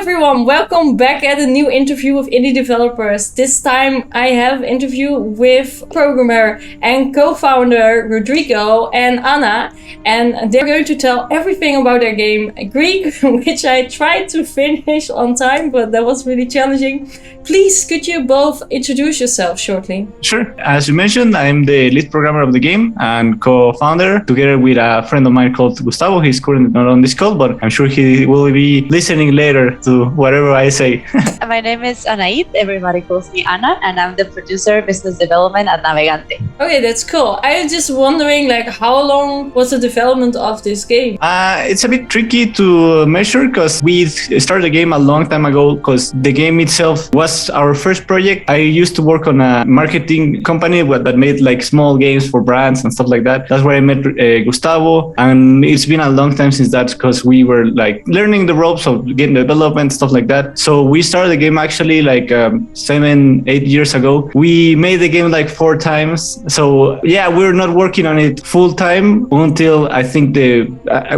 everyone, welcome back at a new interview with indie developers. This time I have an interview with programmer and co-founder Rodrigo and Anna, and they're going to tell everything about their game Greak, which I tried to finish on time, but that was really challenging. Please, could you both introduce yourself shortly? Sure. As you mentioned, I'm the lead programmer of the game and co-founder, together with a friend of mine called Gustavo. He's currently not on this call, but I'm sure he will be listening later to whatever I say. My name is Anahit. Everybody calls me Anna, and I'm the producer of business development at Navegante. Okay, that's cool. I was just wondering, how long was the development of this game? It's a bit tricky to measure because we started the game a long time ago, because the game itself was our first project. I used to work on a marketing company that made small games for brands and stuff like that. That's where I met Gustavo, and it's been a long time since that, because we were learning the ropes of game development, stuff like that. So we started the game actually 7-8 years ago. We made the game 4 times. So yeah, we're not working on it full time until I think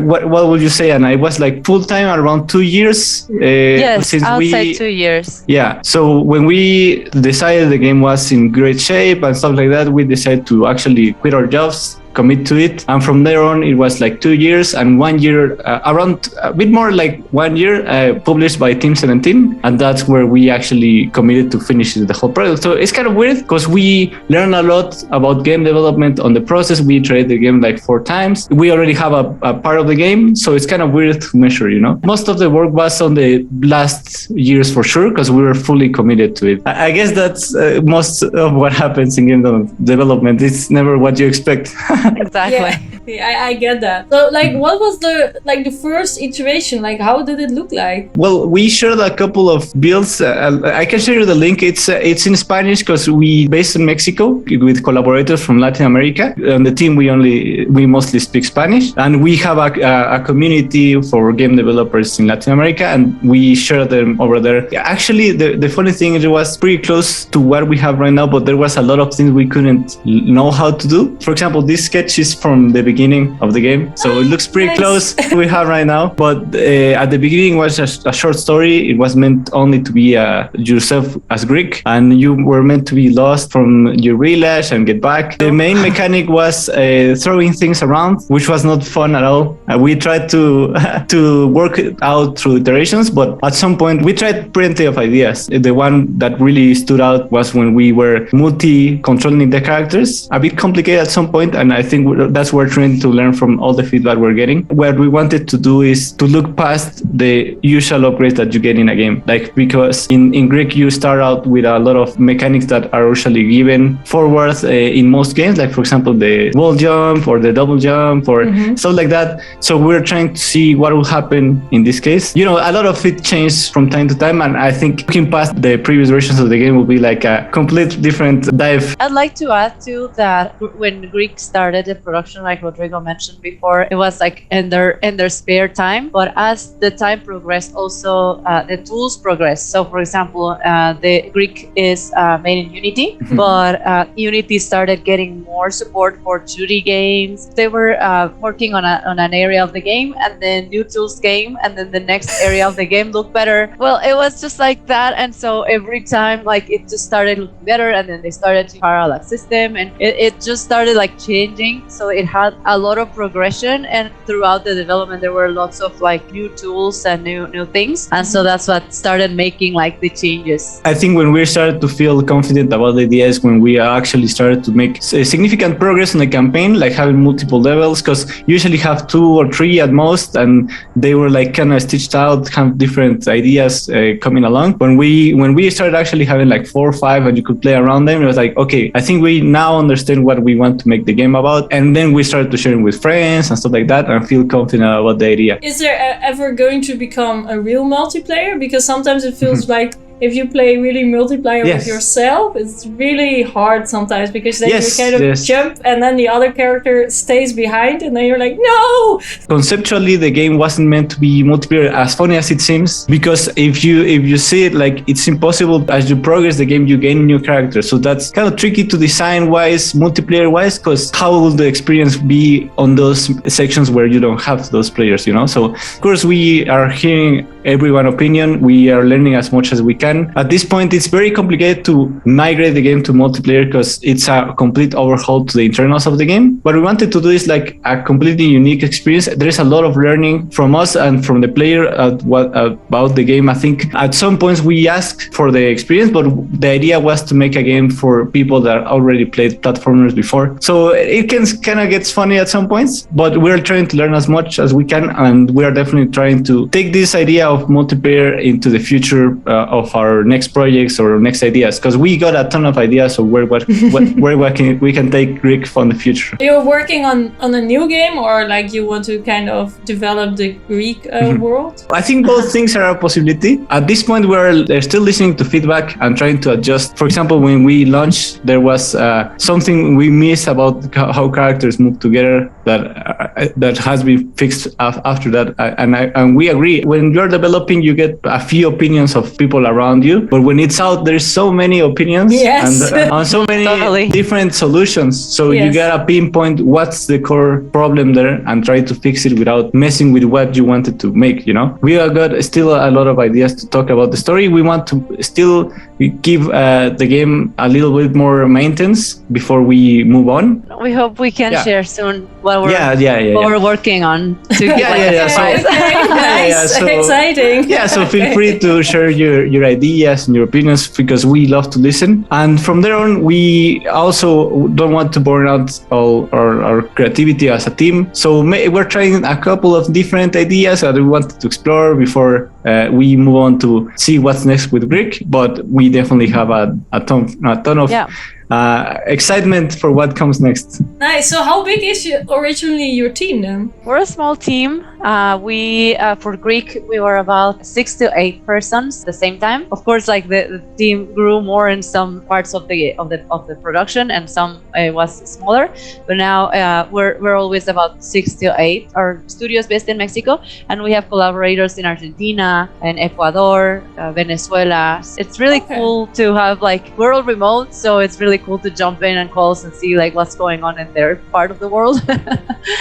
what would you say, Anna? It was full time around 2 years. Yes, outside 2 years. Yeah. So when we decided the game was in great shape and stuff like that, we decided to actually quit our jobs, commit to it, and from there on it was 2 years and 1 year, around a bit more 1 year, published by Team 17, and that's where we actually committed to finish the whole project. So it's kind of weird because we learned a lot about game development on the process. We tried the game 4 times. We already have a part of the game, so it's kind of weird to measure, Most of the work was on the last years for sure, because we were fully committed to it. I guess that's most of what happens in game development. It's never what you expect. Exactly. Yeah, I get that. So, what was the first iteration? How did it look like? Well, we shared a couple of builds. I can share you the link. It's in Spanish because we based in Mexico with collaborators from Latin America. On the team, we mostly speak Spanish, and we have a community for game developers in Latin America, and we share them over there. Actually, the funny thing is it was pretty close to what we have right now, but there was a lot of things we couldn't know how to do. For example, this sketch is from the beginning of the game, so it looks pretty close to what we have right now. But at the beginning was a short story. It was meant only to be yourself as Greek, and you were meant to be lost from your village and get back. The main mechanic was throwing things around, which was not fun at all. We tried to work it out through iterations, but at some point we tried plenty of ideas. The one that really stood out was when we were multi-controlling the characters. A bit complicated at some point, and I think that's what we're trying to learn from all the feedback we're getting. What we wanted to do is to look past the usual upgrades that you get in a game. Because in Greek, you start out with a lot of mechanics that are usually given forward in most games, for example, the wall jump or the double jump or stuff like that. So we're trying to see what will happen in this case. A lot of it changed from time to time, and I think looking past the previous versions of the game will be a complete different dive. I'd like to add too that when Greek started the production, like Rodrigo mentioned before, it was in their spare time. But as the time progressed, also the tools progressed. So, for example, the Greek is made in Unity, but Unity started getting more support for 2D games. They were working on an area of the game, and then new tools came, and then the next area of the game looked better. Well, it was just like that, and so every time it just started looking better, and then they started to parallax system, and it just started changing. So it had a lot of progression, and throughout the development there were lots of new tools and new things, and so that's what started making the changes. I think when we started to feel confident about the ideas, when we actually started to make significant progress in the campaign, having multiple levels, because usually have 2 or 3 at most, and they were kind of stitched out, have different ideas coming along. When we started actually having 4 or 5 and you could play around them, it was okay, I think we now understand what we want to make the game about. And then we started to share it with friends and stuff like that, and feel confident about the idea. Is there ever going to become a real multiplayer? Because sometimes it feels like if you play really multiplayer with yourself, it's really hard sometimes, because then you kind of jump and then the other character stays behind, and then you're like, no! Conceptually, the game wasn't meant to be multiplayer, as funny as it seems, because if you see it, it's impossible. As you progress the game, you gain new characters. So that's kind of tricky to design wise, multiplayer wise, because how will the experience be on those sections where you don't have those players, So of course we are hearing everyone's opinion. We are learning as much as we can. At this point, it's very complicated to migrate the game to multiplayer because it's a complete overhaul to the internals of the game. What we wanted to do is like a completely unique experience. There's a lot of learning from us and from the player about the game. I think at some points we asked for the experience, but the idea was to make a game for people that already played platformers before. So it can kind of gets funny at some points, but we're trying to learn as much as we can, and we are definitely trying to take this idea of multiplayer into the future of our next projects or next ideas, because we got a ton of ideas of where we can take Greek from the future. You're working on a new game, or like you want to kind of develop the Greek world? I think both things are a possibility. At this point, we're still listening to feedback and trying to adjust. For example, when we launched, there was something we missed about how characters move together that has been fixed after that. And we agree. When you're developing, you get a few opinions of people around you, but when it's out, there's so many opinions and so many different solutions. So you gotta pinpoint what's the core problem there and try to fix it without messing with what you wanted to make, you know? We have got still a lot of ideas to talk about the story. We want to still give the game a little bit more maintenance before we move on. We hope we can share soon what we're working on. So exciting. Yeah, so feel free to share your ideas and your opinions, because we love to listen. And from there on, we also don't want to burn out all our creativity as a team. So we're trying a couple of different ideas that we wanted to explore before we move on to see what's next with Greek. But we definitely have a ton of excitement for what comes next. Nice. So how big is originally your team then? We're a small team. For Greek, we were about 6 to 8 persons at the same time. Of course, like the team grew more in some parts of the production, and some was smaller. But now we're always about 6 to 8. Our studio is based in Mexico, and we have collaborators in Argentina and Ecuador, Venezuela. It's really cool to have, like, we're all remote, so it's really cool to jump in and calls and see like what's going on in their part of the world.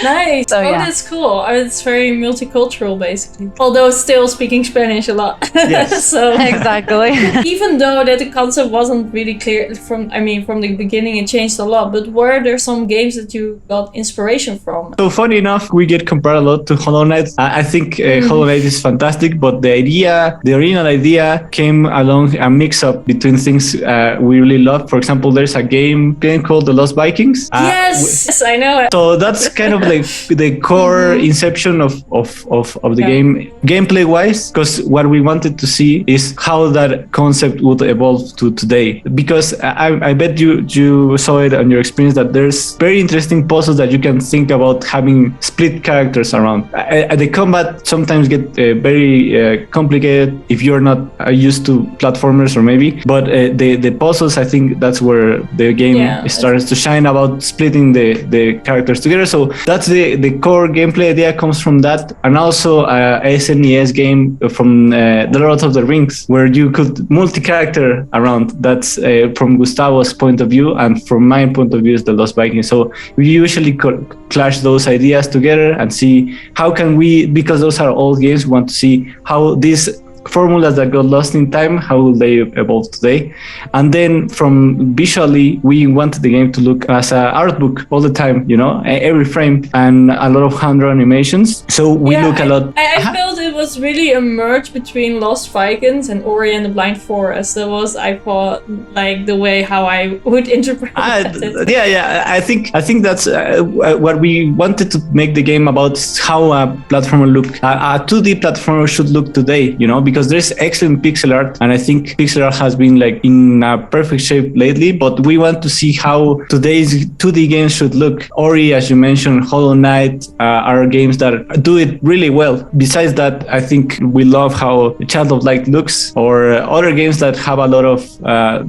Nice. So, that's cool. It's very multicultural, basically. Although still speaking Spanish a lot. Yes. So exactly. Even though that the concept wasn't really clear from the beginning, it changed a lot. But were there some games that you got inspiration from? So funny enough, we get compared a lot to Hollow Knight. I think Hollow Knight is fantastic, but the original idea came along a mix-up between things we really love. For example, there's a game called The Lost Vikings. Yes, I know it. So that's kind of like the core inception of the game, gameplay wise, because what we wanted to see is how that concept would evolve to today. Because I bet you saw it on your experience that there's very interesting puzzles that you can think about having split characters around. The combat sometimes get very complicated if you're not used to platformers, or maybe, but the puzzles, I think that's where the game starts to shine, about splitting the characters together. So that's the core gameplay idea comes from that, and also a SNES game from The Lord of the Rings, where you could multi-character around. That's from Gustavo's point of view, and from my point of view is The Lost Vikings. So we usually clash those ideas together and see how can we, because those are old games, we want to see how these formulas that got lost in time, how will they evolve today? And then from visually, we wanted the game to look as an art book all the time, you know, every frame, and a lot of hand-drawn animations. So we look a lot. I felt it was really a merge between Lost Vikings and Ori and the Blind Forest. That was, I thought, like the way how I would interpret it. Yeah. I think that's what we wanted to make the game about, is how a platformer look, a 2D platformer should look today, you know, because there's excellent pixel art, and I think pixel art has been like in a perfect shape lately, but we want to see how today's 2D games should look. Ori, as you mentioned, Hollow Knight are games that do it really well. Besides that, I think we love how Child of Light looks, or other games that have a lot of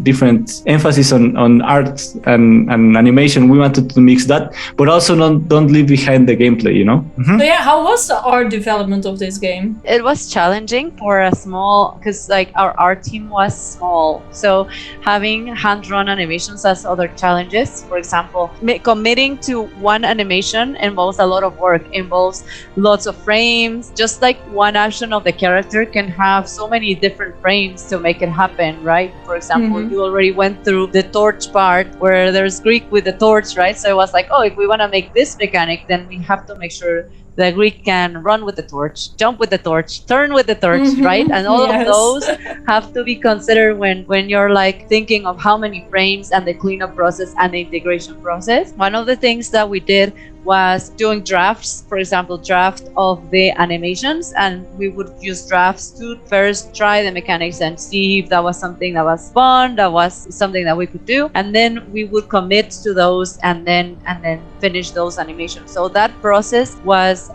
different emphasis on art and animation. We wanted to mix that, but also don't leave behind the gameplay, you know? So how was the art development of this game? It was challenging for a small, because like our art team was small, so having hand-drawn animations has other challenges. For example, committing to one animation involves a lot of work, involves lots of frames. Just like one action of the character can have so many different frames to make it happen, right? For example, you already went through the torch part where there's Greek with the torch, right? So it was like, oh, if we want to make this mechanic, then we have to make sure the Greek can run with the torch, jump with the torch, turn with the torch, right? And all of those have to be considered when you're like thinking of how many frames and the cleanup process and the integration process. One of the things that we did was doing drafts, for example, draft of the animations, and we would use drafts to first try the mechanics and see if that was something that was fun, that was something that we could do, and then we would commit to those and then finish those animations. So that process was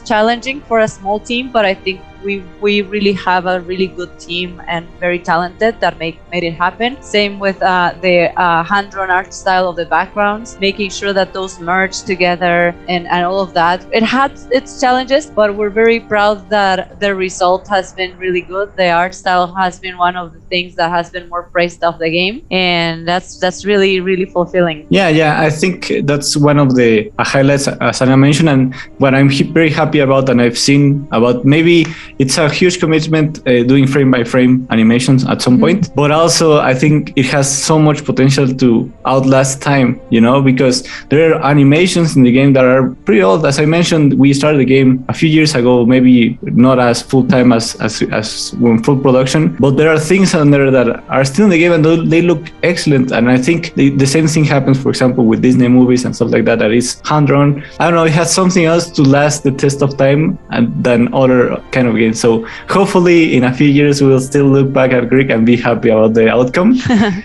challenging for a small team, but I think we really have a really good team and very talented that made it happen. Same with the hand-drawn art style of the backgrounds, making sure that those merge together and all of that. It had its challenges, but we're very proud that the result has been really good. The art style has been one of the things that has been more praised of the game, and that's really, really fulfilling. Yeah, I think that's one of the highlights, as Anna mentioned, and what I'm very happy about, and I've seen about, maybe it's a huge commitment doing frame by frame animations at some point, but also I think it has so much potential to outlast time, because there are animations in the game that are pretty old. As I mentioned, we started the game a few years ago, maybe not as full time as when full production, but there are things on there that are still in the game and they look excellent. And I think the same thing happens, for example, with Disney movies and stuff like that is hand drawn. I don't know, it has something else to last the test of time than other kind of games. So hopefully in a few years we'll still look back at Greek and be happy about the outcome.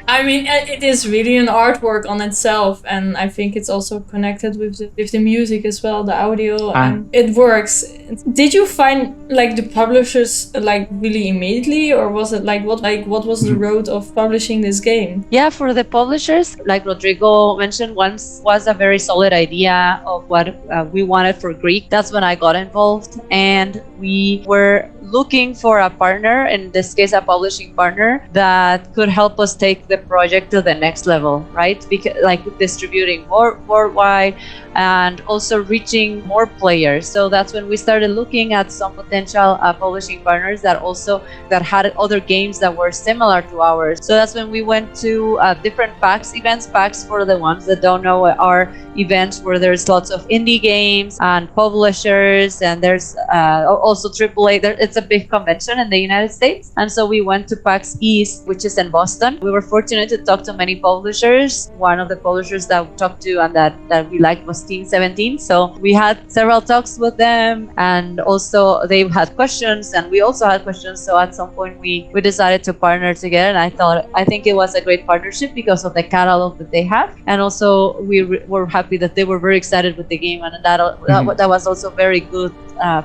I mean, it is really an artwork on itself, and I think it's also connected with the music as well, the audio, and it works. Did you find like the publishers like really immediately, or was it like what was the road of publishing this game? Yeah, for the publishers, like Rodrigo mentioned, once was a very solid idea of what we wanted for Greek. That's when I got involved, and we were looking for a partner, in this case a publishing partner, that could help us take the project to the next level, right? Because like distributing more worldwide and also reaching more players. So that's when we started looking at some potential publishing partners that had other games that were similar to ours. So that's when we went to different PAX events. PAX, for the ones that don't know, are events where there's lots of indie games and publishers, and there's also AAA. It's a big convention in the United States, and so we went to PAX East, which is in Boston. We were fortunate to talk to many publishers. One of the publishers that we talked to and that we liked was Team 17. So we had several talks with them, and also they had questions and we also had questions. So at some point we decided to partner together, and I think it was a great partnership because of the catalog that they have, and also we were happy that they were very excited with the game, and that was also very good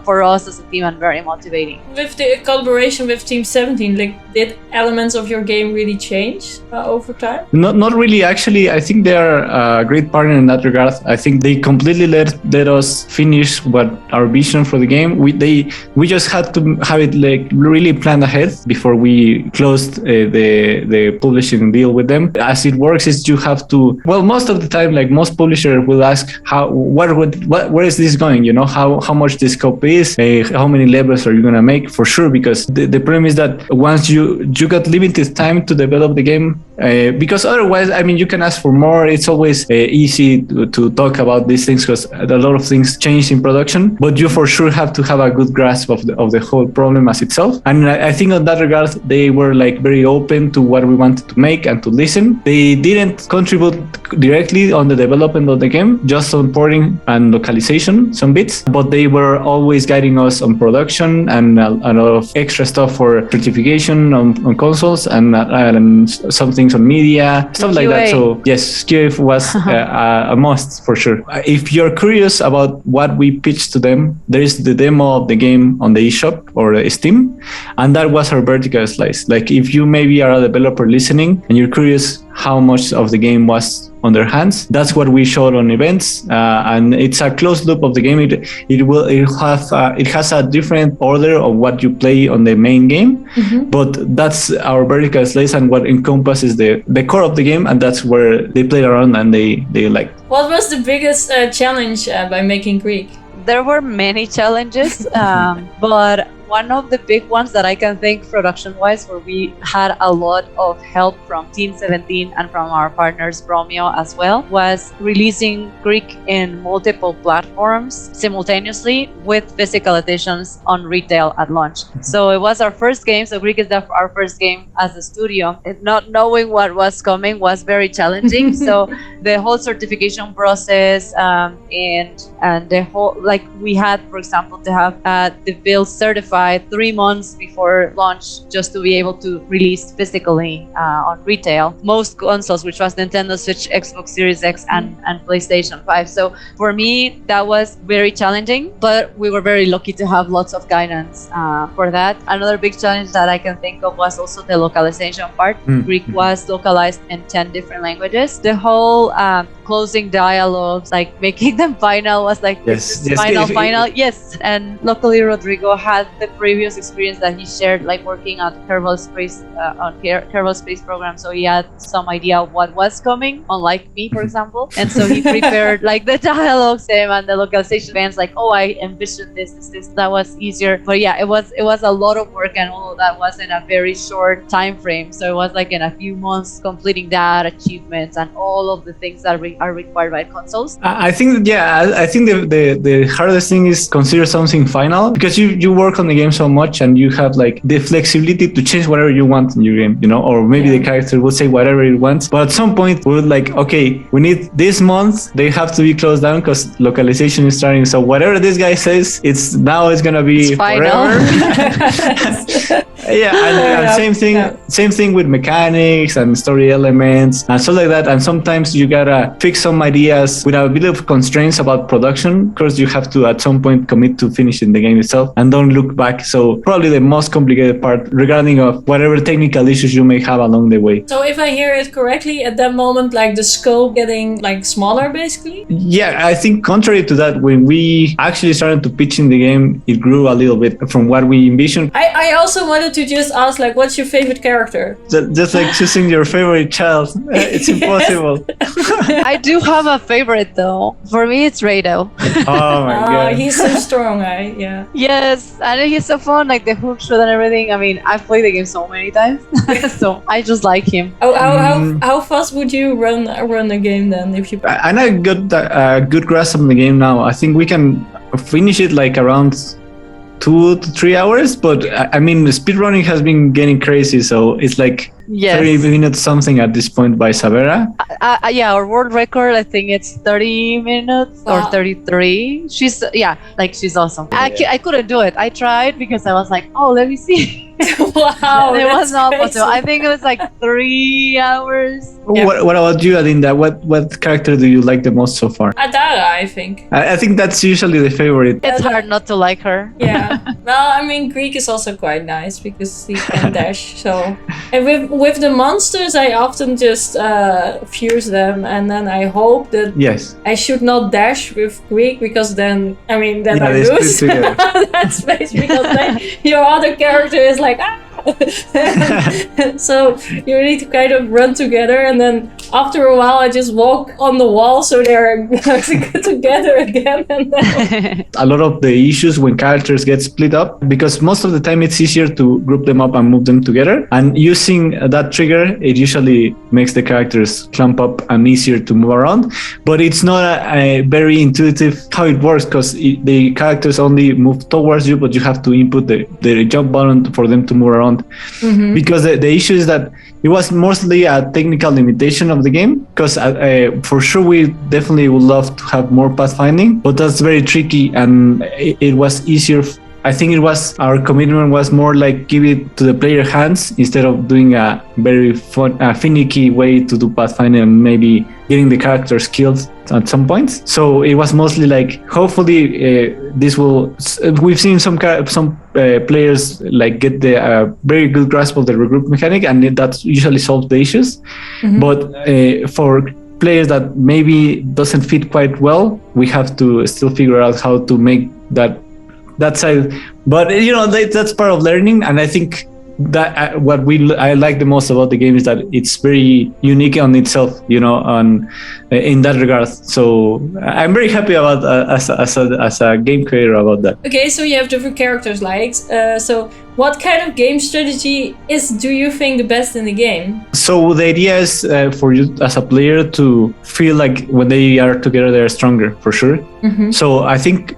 for us as a team and very motivating. With the collaboration with Team 17, like, did elements of your game really change over time? Not really, actually. I think they are a great partner in that regard. I think they completely let us finish what our vision for the game. We just had to have it like really planned ahead before we closed the publishing deal with them. As it works is you have to, well, most of the time, like most publishers will ask where is this going? How much this scope is, how many levels are you gonna make, for sure, because the problem is that once you got limited time to develop the game, because otherwise, I mean, you can ask for more. It's always easy to talk about these things because a lot of things change in production, but you for sure have to have a good grasp of the whole problem as itself. And I think in that regard, they were like very open to what we wanted to make and to listen. They didn't contribute directly on the development of the game, just on porting and localization, some bits, but they were always guiding us on production and a lot of extra stuff for certification on consoles and some things on media, stuff like that. So yes, QA was a must for sure. If you're curious about what we pitched to them, there is the demo of the game on the eShop or Steam, and that was our vertical slice. Like if you maybe are a developer listening and you're curious how much of the game was on their hands. That's what we showed on events, and it's a closed loop of the game. It has a different order of what you play on the main game, but that's our vertical slice and what encompasses the core of the game, and that's where they play around and they like. What was the biggest challenge by making Greek? There were many challenges, but one of the big ones that I can think production-wise, where we had a lot of help from Team 17 and from our partners Bromeo as well, was releasing Greek in multiple platforms simultaneously with physical editions on retail at launch. So it was our first game. So Greek is our first game as a studio. And not knowing what was coming was very challenging. So the whole certification process and the whole, like we had, for example, to have the build certified 3 months before launch just to be able to release physically on retail. Most consoles, which was Nintendo Switch, Xbox Series X, and PlayStation 5. So for me, that was very challenging, but we were very lucky to have lots of guidance for that. Another big challenge that I can think of was also the localization part. Greek was localized in 10 different languages. The whole closing dialogues, like making them final, was like final. Yes, and luckily Rodrigo had the previous experience that he shared, like working at Kerbal Space on Kerbal Space program, so he had some idea of what was coming, unlike me, for example. And so he prepared like the dialogues and the localization events, like, oh, I envisioned this. That was easier. But yeah, it was a lot of work, and all of that was in a very short time frame. So it was like in a few months completing that, achievements, and all of the things that are required by consoles. I think the hardest thing is consider something final, because you work on the game so much and you have like the flexibility to change whatever you want in your game, you know, or maybe the character will say whatever it wants, but at some point we're like, okay, we need this month, they have to be closed down because localization is starting, so whatever this guy says, it's gonna be forever. And same thing with mechanics and story elements and stuff like that. And sometimes you gotta fix some ideas with a bit of constraints about production. Of course, you have to at some point commit to finishing the game itself and don't look back. So probably the most complicated part regarding of whatever technical issues you may have along the way. So if I hear it correctly, at that moment, like the scope getting like smaller, basically? Yeah, I think contrary to that, when we actually started to pitch in the game, it grew a little bit from what we envisioned. I also wanted to just ask, like, what's your favorite character? Just like choosing your favorite child. It's impossible. I do have a favorite though. For me, it's Rado. Oh my god. He's so strong, right? Yeah. Yes, and he's so fun, like the hook shot and everything. I mean, I've played the game so many times, so I just like him. How fast would you run the game then if you? And I got a good grasp of the game now. I think we can finish it like around 2 to 3 hours, but I mean, speedrunning has been getting crazy, so it's like 30 minutes something at this point by Savera. Yeah, our world record, I think it's 30 minutes or 33. She's awesome. I couldn't do it. I tried because I was like, oh, let me see. Wow, it was not possible. I think it was like 3 hours. Yeah. What about you, Adinda? What character do you like the most so far? Adara, I think. I think that's usually the favorite. It's hard not to like her. Yeah. Well, I mean, Greek is also quite nice because he can dash. So, and with the monsters, I often just fuse them, and then I hope that I should not dash with Greek, because then I lose that space, because then your other character is like, so you need to kind of run together, and then after a while I just walk on the wall so they're together again. And then a lot of the issues when characters get split up, because most of the time it's easier to group them up and move them together, and using that trigger, it usually makes the characters clump up and easier to move around. But it's not a very intuitive how it works, because the characters only move towards you, but you have to input the jump button for them to move around. Because the issue is that it was mostly a technical limitation of the game, because for sure we definitely would love to have more pathfinding, but that's very tricky, and it was easier. I think our commitment was more like give it to the player hands instead of doing a very fun, finicky way to do pathfinding and maybe getting the characters killed at some points. So it was mostly like, hopefully this will. We've seen some players like get the very good grasp of the regroup mechanic, and that usually solves the issues. But players that maybe doesn't fit quite well, we have to still figure out how to make that side. But that's part of learning, and I think that I like the most about the game is that it's very unique on itself, on in that regard. So I'm very happy about as a game creator about that. Okay, so you have different characters likes. So what kind of game strategy do you think the best in the game? So the idea is for you as a player to feel like when they are together, they're stronger for sure. Mm-hmm. So I think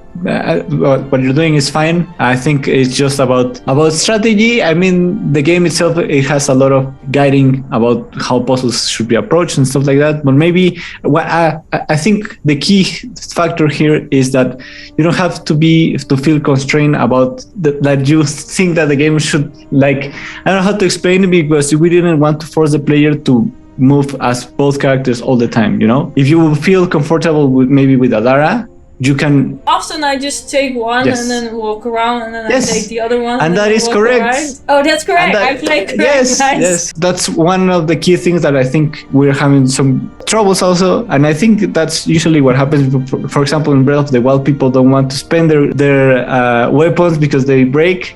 what you're doing is fine. I think it's just about strategy. I mean, the game itself, it has a lot of guiding about how puzzles should be approached and stuff like that. But maybe I think the key factor here is that you don't have to feel constrained about that you think that the game should, like, I don't know how to explain it, because we didn't want to force the player to move as both characters all the time. If you feel comfortable with Adara, you can. Often I just take one and then walk around, and then I take the other one. And that is correct. Around. Oh, that's correct. I play correct. Yes. That's one of the key things that I think we're having some troubles also. And I think that's usually what happens. For example, in Breath of the Wild, people don't want to spend their weapons because they break,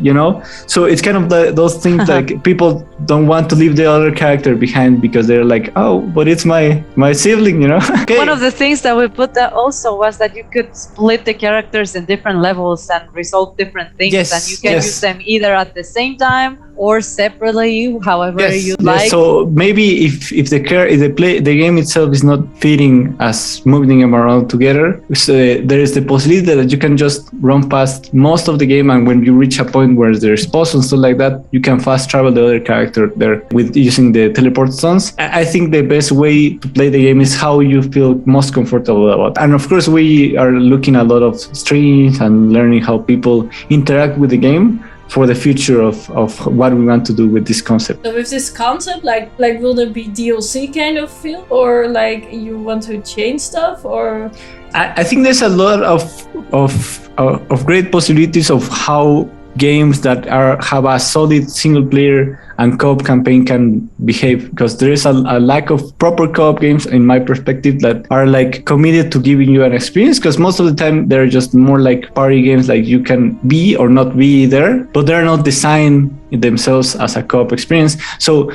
So it's kind of those things like people don't want to leave the other character behind because they're like, oh, but it's my sibling, Okay. One of the things that we put that also was that you could split the characters in different levels and resolve different things, and you can use them either at the same time or separately, however you like. So maybe if the game itself is not fitting as moving them around together, so there is the possibility that you can just run past most of the game, and when you reach a point where there's puzzles and stuff like that, you can fast travel the other character there with using the teleport stones. I think the best way to play the game is how you feel most comfortable about. And of course, we are looking at a lot of streams and learning how people interact with the game for the future of what we want to do with this concept. So with this concept, like will there be DLC kind of feel, or like you want to change stuff, or? I think there's a lot of great possibilities of how games that have a solid single player and co-op campaign can behave, because there is a lack of proper co-op games in my perspective that are like committed to giving you an experience, because most of the time they're just more like party games, like you can be or not be there, but they're not designed themselves as a co-op experience. So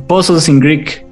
puzzles in Greek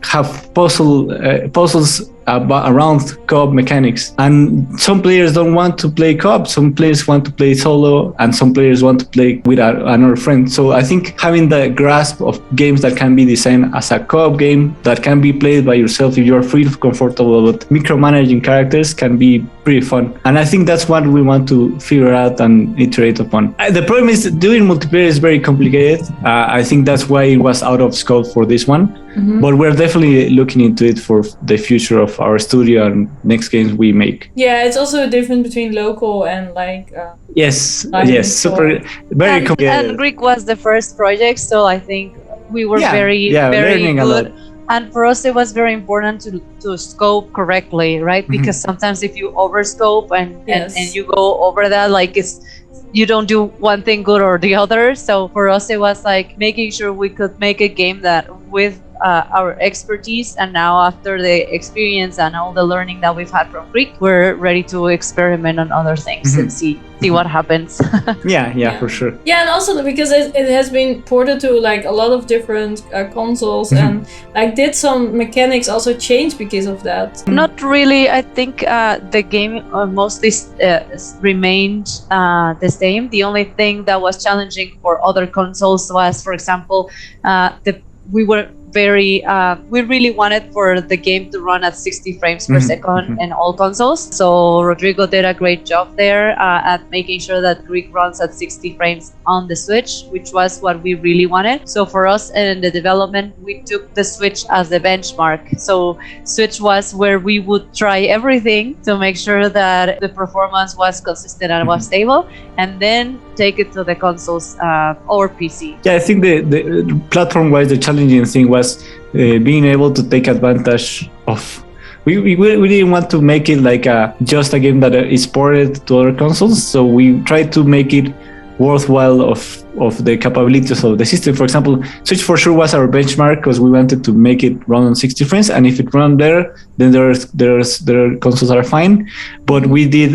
have puzzles around co-op mechanics, and some players don't want to play co-op, some players want to play solo, and some players want to play with another friend. So I think having the grasp of games that can be designed as a co-op game that can be played by yourself, if you're free, comfortable with micromanaging characters, can be pretty fun. And I think that's what we want to figure out and iterate upon. The problem is doing multiplayer is very complicated. I think that's why it was out of scope for this one. Mm-hmm. But we're definitely looking into it for the future of our studio and next games we make. Yeah, it's also a difference between local and like. Yes, super, very complicated. And Greek was the first project, so I think we were very good. And for us, it was very important to scope correctly, right? Mm-hmm. Because sometimes if you overscope and you go over that, like you don't do one thing good or the other. So for us, it was like making sure we could make a game that with our expertise, and now after the experience and all the learning that we've had from Greek, we're ready to experiment on other things and see what happens. yeah, for sure. Yeah, and also because it has been ported to like a lot of different consoles, and like did some mechanics also change because of that? Not really. I think the game mostly remained the same. The only thing that was challenging for other consoles was, for example, we really wanted for the game to run at 60 frames per second in all consoles. So Rodrigo did a great job there at making sure that Greek runs at 60 frames on the Switch, which was what we really wanted. So for us in the development, we took the Switch as the benchmark. So Switch was where we would try everything to make sure that the performance was consistent and was stable, and then take it to the consoles or PC. Yeah, I think the platform-wise, the challenging thing was being able to take advantage of. We didn't want to make it like just a game that is ported to other consoles, so we tried to make it worthwhile of the capabilities of the system. For example, Switch for sure was our benchmark because we wanted to make it run on 60 frames, and if it ran there, then their consoles are fine. But we did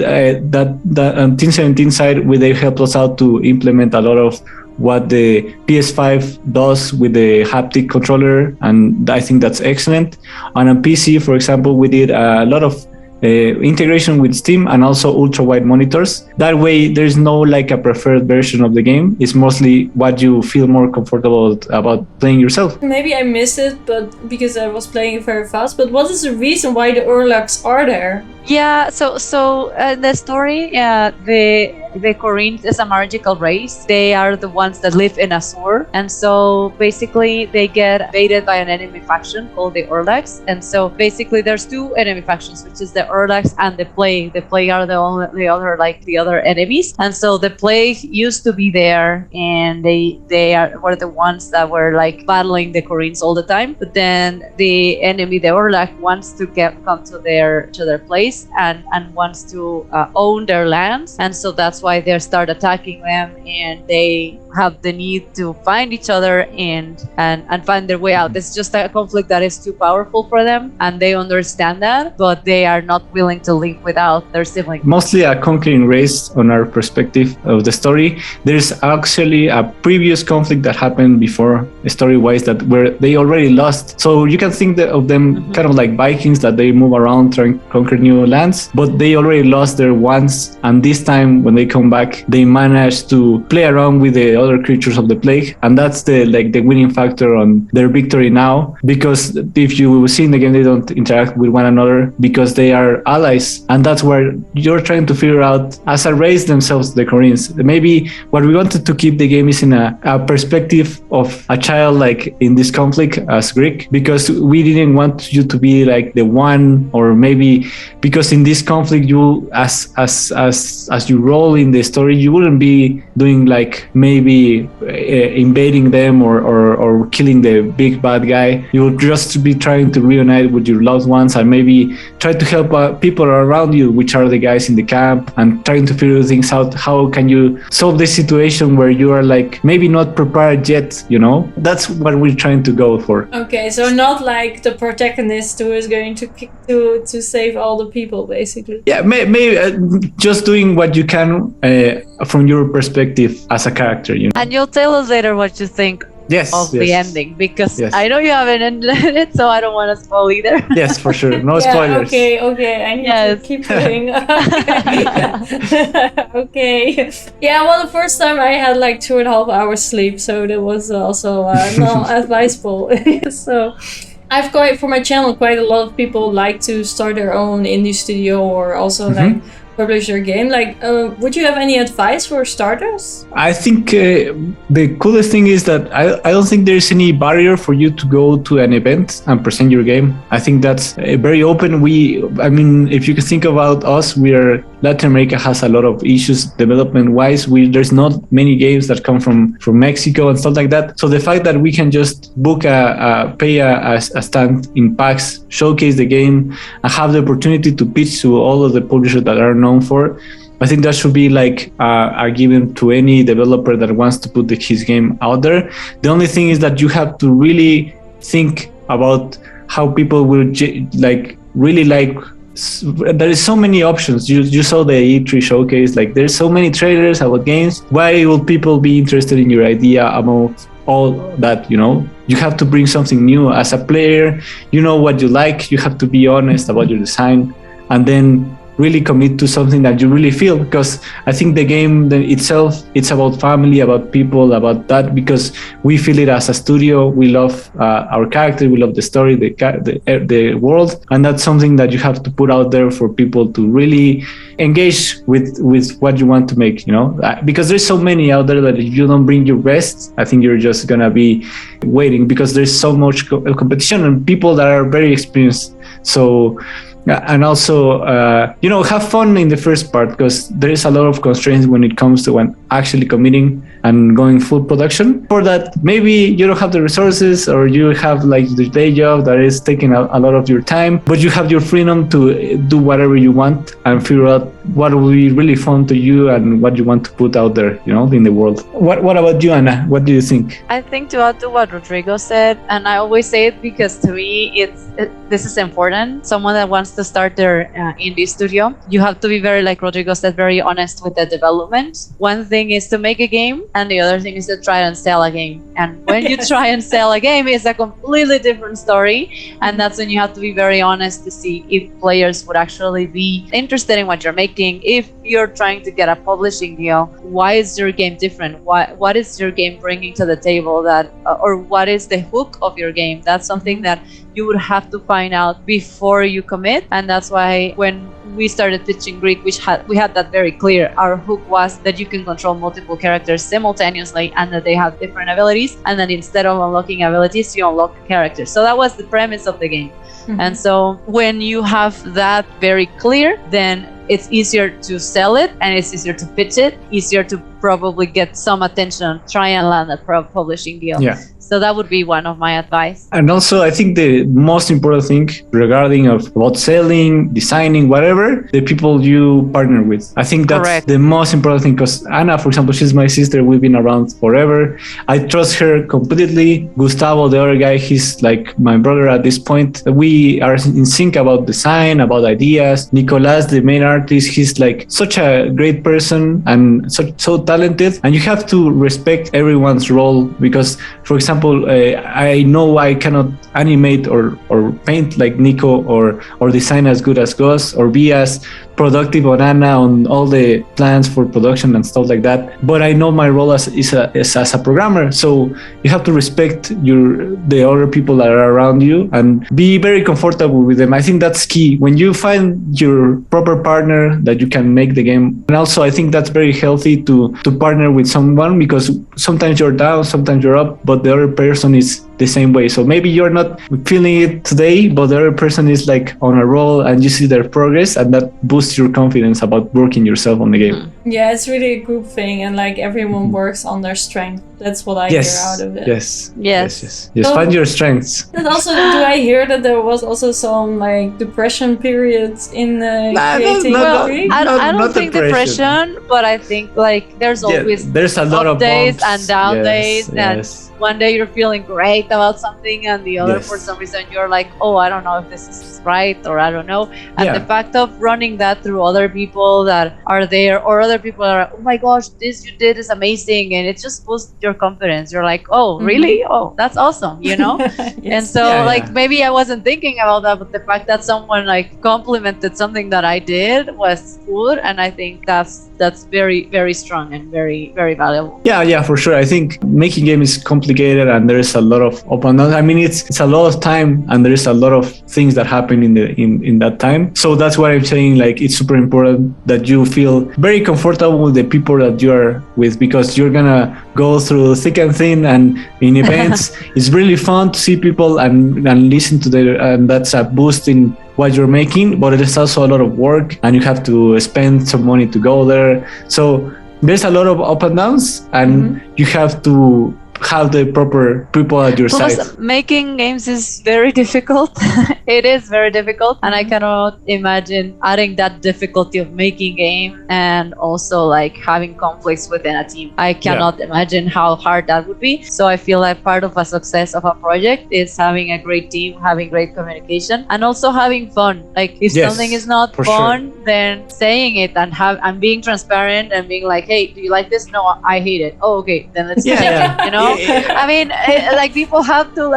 that on Team 17 side, where they helped us out to implement a lot of what the PS5 does with the haptic controller, and I think that's excellent. And on PC, for example, we did a lot of integration with Steam and also ultra wide monitors. That way there's no like a preferred version of the game. It's mostly what you feel more comfortable about playing yourself. Maybe I missed it, but because I was playing it very fast. But what is the reason why the Urlaks are there? Yeah, so the story, the Koreans is a magical race. They are the ones that live in Azur, and so basically they get invaded by an enemy faction called the Urlaks. And so basically there's two enemy factions, which is the Urlaks and the Plague. The Plague are the other enemies, and so the Plague used to be there, and they were the ones that were like battling the Koreans all the time. But then the enemy, the Urlak, wants to come to their place. And wants to own their lands, and so that's why they start attacking them, and they have the need to find each other and find their way out. It's just a conflict that is too powerful for them, and they understand that, but they are not willing to live without their siblings. Mostly a conquering race on our perspective of the story. There's actually a previous conflict that happened before, story-wise, that where they already lost. So you can think of them kind of like Vikings, that they move around trying to conquer new lands, but they already lost there once, and this time when they come back, they manage to play around with the other creatures of the Plague, and that's the winning factor on their victory now. Because if you see in the game, they don't interact with one another because they are allies, and that's where you're trying to figure out as a race themselves, the Koreans. Maybe what we wanted to keep the game is in a perspective of a child, like in this conflict as Greek, because we didn't want you to be like the one, or maybe because in this conflict, you as you roll in the story, you wouldn't be doing like maybe invading them or killing the big bad guy. You would just be trying to reunite with your loved ones and maybe try to help people around you, which are the guys in the camp, and trying to figure things out. How can you solve this situation where you are like maybe not prepared yet, you know? That's what we're trying to go for. Okay, so not like the protagonist who is going to save all the people, basically. Yeah, maybe just doing what you can from your perspective as a character, you know. And you'll tell us later what you think of the ending, because I know you haven't ended it, so I don't want to spoil either. Yes, for sure. No spoilers. Okay. I need to keep going. Okay. Yeah, well, the first time I had like 2.5 hours sleep, so that was also not advisable. So I've for my channel, quite a lot of people like to start their own indie studio or also like publish your game. Like, would you have any advice for starters? I think the coolest thing is that I don't think there's any barrier for you to go to an event and present your game. I think that's very open. I mean, if you can think about us, Latin America has a lot of issues development-wise. There's not many games that come from Mexico and stuff like that. So the fact that we can just book pay a stand in PAX, showcase the game, and have the opportunity to pitch to all of the publishers that are known for, I think that should be like a given to any developer that wants to put his game out there. The only thing is that you have to really think about how people will really like. There is so many options. You saw the E3 showcase, like there's so many trailers about games. Why will people be interested in your idea about all that, you know? You have to bring something new as a player. You know what you like. You have to be honest about your design, and then really commit to something that you really feel, because I think the game itself, it's about family, about people, about that, because we feel it as a studio. We love our character, we love the story, the world, and that's something that you have to put out there for people to really engage with what you want to make, you know, because there's so many out there that if you don't bring your best, I think you're just gonna be waiting, because there's so much competition and people that are very experienced. So and also, have fun in the first part, because there is a lot of constraints when it comes to actually committing. and going full production. For that, maybe you don't have the resources, or you have like the day job that is taking a lot of your time, but you have your freedom to do whatever you want and figure out what will be really fun to you and what you want to put out there, in the world. What about you, Anna? What do you think? I think to add to what Rodrigo said, and I always say it because to me this is important. Someone that wants to start their indie studio, you have to be very, like Rodrigo said, very honest with the development. One thing is to make a game, and the other thing is to try and sell a game. And when you try and sell a game, it's a completely different story. And that's when you have to be very honest to see if players would actually be interested in what you're making. If you're trying to get a publishing deal, why is your game different? What is your game bringing to the table that, or what is the hook of your game? That's something that you would have to find out before you commit. And that's why when we started pitching Greak, we had that very clear. Our hook was that you can control multiple characters simultaneously and that they have different abilities, and then instead of unlocking abilities, you unlock characters. So that was the premise of the game. And so when you have that very clear, then it's easier to sell it, and it's easier to pitch it, easier to probably get some attention, try and land a publishing deal. Yeah. So that would be one of my advice. And also, I think the most important thing regarding about selling, designing, whatever, the people you partner with. I think that's Correct. the most important thing, because Anna, for example, she's my sister. We've been around forever. I trust her completely. Gustavo, the other guy, he's like my brother at this point. We are in sync about design, about ideas. Nicolas, the main artist, he's like such a great person and so talented. And you have to respect everyone's role, because, for example, I know I cannot animate or paint like Nico, or design as good as Gus, or be as productive on Anna on all the plans for production and stuff like that. But I know my role as a programmer, so you have to respect the other people that are around you and be very comfortable with them. I think that's key when you find your proper partner that you can make the game. And also, I think that's very healthy to partner with someone, because sometimes you're down, sometimes you're up, but the other person is the same way. So maybe you're not feeling it today, but the other person is like on a roll, and you see their progress, and that boosts your confidence about working yourself on the game. Yeah, it's really a group thing, and like everyone works on their strength. That's what I hear out of it. Yes. So, Find your strengths. And also, do I hear that there was also some like depression periods in creating Greak? I don't think depression, but I think like there's always there's a lot of days bumps. and down days, and Yes. one day you're feeling great about something, and the other Yes. for some reason you're like, oh, I don't know if this is right, or I don't know. And Yeah. the fact of running that through other people that are there, or other people are, oh my gosh, this you did is amazing, and it just boosts your confidence. You're like, oh, really? Oh, that's awesome, Yes. And so maybe I wasn't thinking about that, but the fact that someone like complimented something that I did was good, and I think that's very, very strong and very, very valuable. Yeah, for sure. I think making game is complicated, and there is a lot of up and downs. I mean, it's a lot of time, and there is a lot of things that happen in that time. So that's why I'm saying, like, it's super important that you feel very comfortable with the people that you are with, because you're gonna go through thick and thin, and in events it's really fun to see people and listen to and that's a boost in what you're making, but it is also a lot of work, and you have to spend some money to go there. So there's a lot of up and downs, and you have to have the proper people at your side. Making games is very difficult. It is very difficult, and I cannot imagine adding that difficulty of making game and also like having conflicts within a team. I cannot imagine how hard that would be. So I feel like part of a success of a project is having a great team, having great communication, and also having fun. Like if something is not fun, then saying it and being transparent and being like, hey, do you like this? No, I hate it. Oh, okay, then let's change it. I mean, like people have to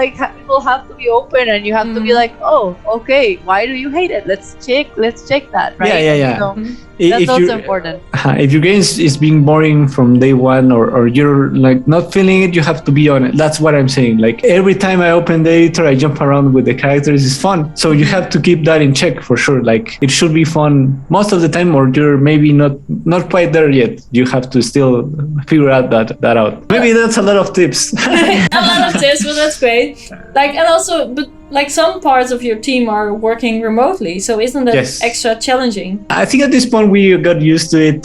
be open, and you have to be like, oh, okay, why do you hate it? Let's check that, right? Yeah. So that's also important. If your game is being boring from day one, or you're like not feeling it, you have to be on it. That's what I'm saying. Like every time I open the editor, I jump around with the characters. It's fun. So you have to keep that in check for sure. Like it should be fun most of the time, or you're maybe not quite there yet. You have to still figure out that out. Maybe that's a lot of tips. A lot of tips, but that's great. Like, and also, but like some parts of your team are working remotely, so isn't that Yes. extra challenging? I think at this point we got used to it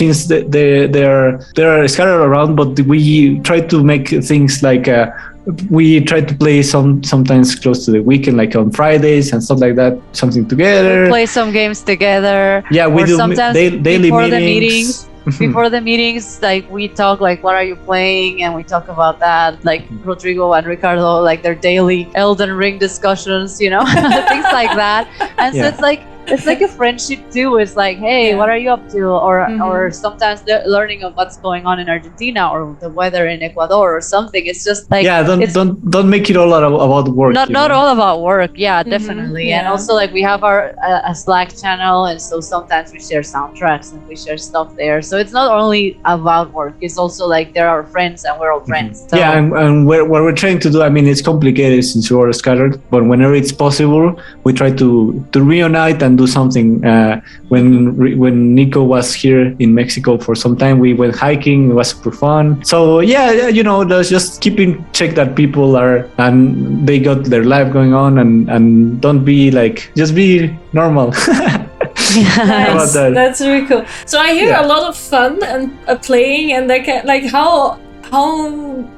since they're scattered around, but we try to make things like we try to play sometimes close to the weekend, like on Fridays and stuff like that, something together. We play some games together. Yeah, we or do sometimes daily before meetings. the meetings. Before the meetings, like we talk like what are you playing, and we talk about that. Like Rodrigo and Ricardo, like their daily Elden Ring discussions, things like that. And so it's like a friendship too. It's like, hey, what are you up to? Or sometimes learning of what's going on in Argentina or the weather in Ecuador or something. It's just like don't make it all about work. Not all about work. Yeah, definitely. And also like we have our a Slack channel, and so sometimes we share soundtracks and we share stuff there. So it's not only about work. It's also like they're our friends and we're all friends. So. Yeah, and what we're trying to do, I mean, it's complicated since we're scattered, but whenever it's possible, we try to reunite and do something. When Nico was here in Mexico for some time, we went hiking. It was super fun. So let's just keep in check that people are and they got their life going on, and don't be like, just be normal. Nice. That's really cool. So I hear a lot of fun and playing, and like how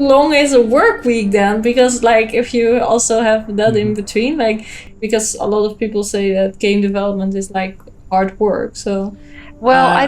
long is a work week then? Because like if you also have that in between, like because a lot of people say that game development is like hard work. So well, I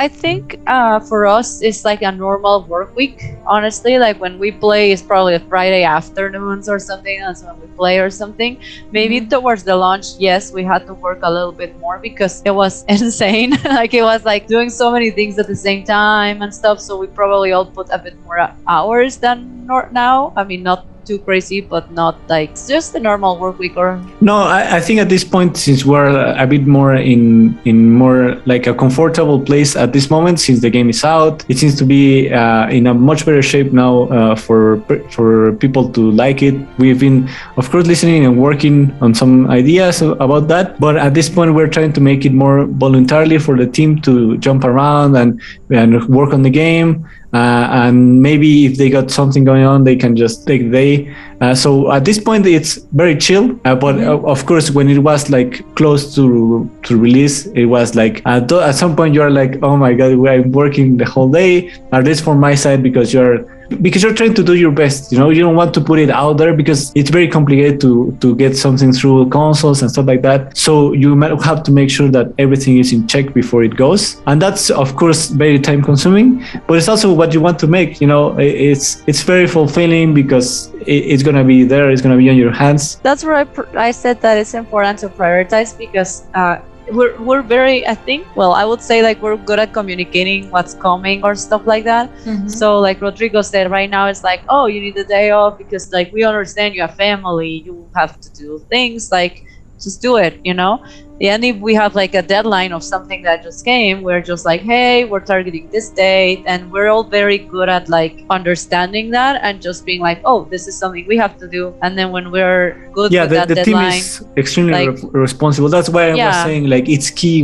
think for us it's like a normal work week. Honestly, like when we play, it's probably a Friday afternoons or something. That's when we play or something. Maybe towards the launch, yes, we had to work a little bit more because it was insane. Like it was like doing so many things at the same time and stuff. So we probably all put a bit more hours than now. I mean, not too crazy, but not like just a normal work week. Or no, I think at this point, since we're a bit more in more like a comfortable place at this moment, since the game is out, it seems to be in a much better shape now for people to like it. We've been, of course, listening and working on some ideas about that, but at this point we're trying to make it more voluntarily for the team to jump around and work on the game. And maybe if they got something going on, they can just take the day. So at this point, it's very chill. But of course, when it was like close to release, it was like at some point you are like, oh my god, I'm working the whole day. At least from my side, because you're trying to do your best. You don't want to put it out there because it's very complicated to get something through consoles and stuff like that. So you might have to make sure that everything is in check before it goes, and that's of course very time consuming. But it's also what you want to make. It's very fulfilling because it's gonna be there. It's gonna be on your hands. That's where I said that it's important to prioritize because. We're very, I think, well, I would say like we're good at communicating what's coming or stuff like that. So like Rodrigo said, right now it's like, oh, you need a day off because like we understand you have family, you have to do things, like just do it, And if we have like a deadline of something that just came, we're just like, hey, we're targeting this date, and we're all very good at like understanding that and just being like, oh, this is something we have to do. And then when we're good with that deadline, team is extremely responsible. That's why I was saying like it's key.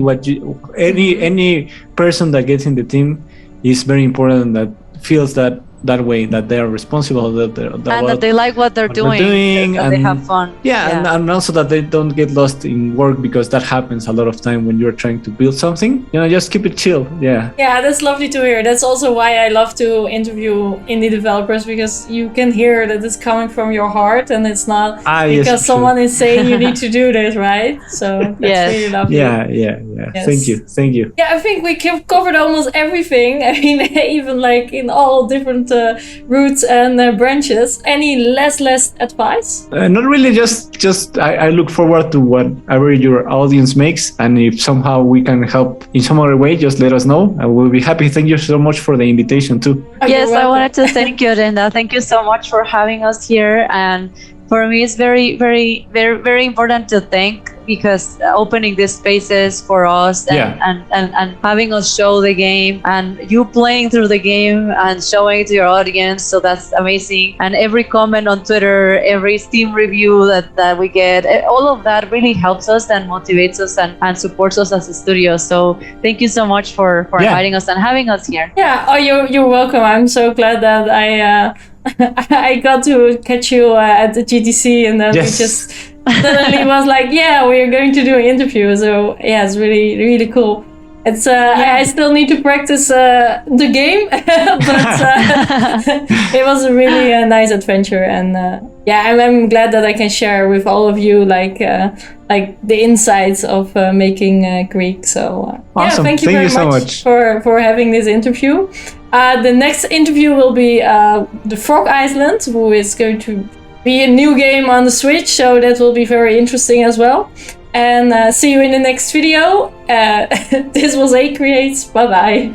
Any person that gets in the team is very important, that feels that way, that they are responsible, that they like what they're doing, that they have fun. And also that they don't get lost in work, because that happens a lot of time when you're trying to build something. Just keep it chill. Yeah, that's lovely to hear. That's also why I love to interview indie developers, because you can hear that it's coming from your heart and it's not because someone is saying you need to do this, right? So that's really lovely. Yes. Thank you. I think we covered almost everything. I mean, even like in all different routes and branches. Any last advice? Not really. Just I look forward to whatever your audience makes, and if somehow we can help in some other way, just let us know. I will be happy. Thank you so much for the invitation too. Yes, I wanted to thank you, Linda. Thank you so much for having us here. And for me, it's very, very, very, very important to thank because opening these spaces for us and having us show the game and you playing through the game and showing it to your audience. So that's amazing. And every comment on Twitter, every Steam review that we get, all of that really helps us and motivates us and supports us as a studio. So thank you so much for inviting us and having us here. Yeah, oh, you're welcome. I'm so glad that I got to catch you at the GTC, and then we just suddenly was like, yeah, we're going to do an interview. So yeah, it's really, really cool. It's I still need to practice the game, but it was a really nice adventure, and I'm glad that I can share with all of you like the insights of making Greek. So awesome. Thank you very much for having this interview. The next interview will be the Frog Island, who is going to be a new game on the Switch, so that will be very interesting as well. And see you in the next video. This was Acreates. Bye bye.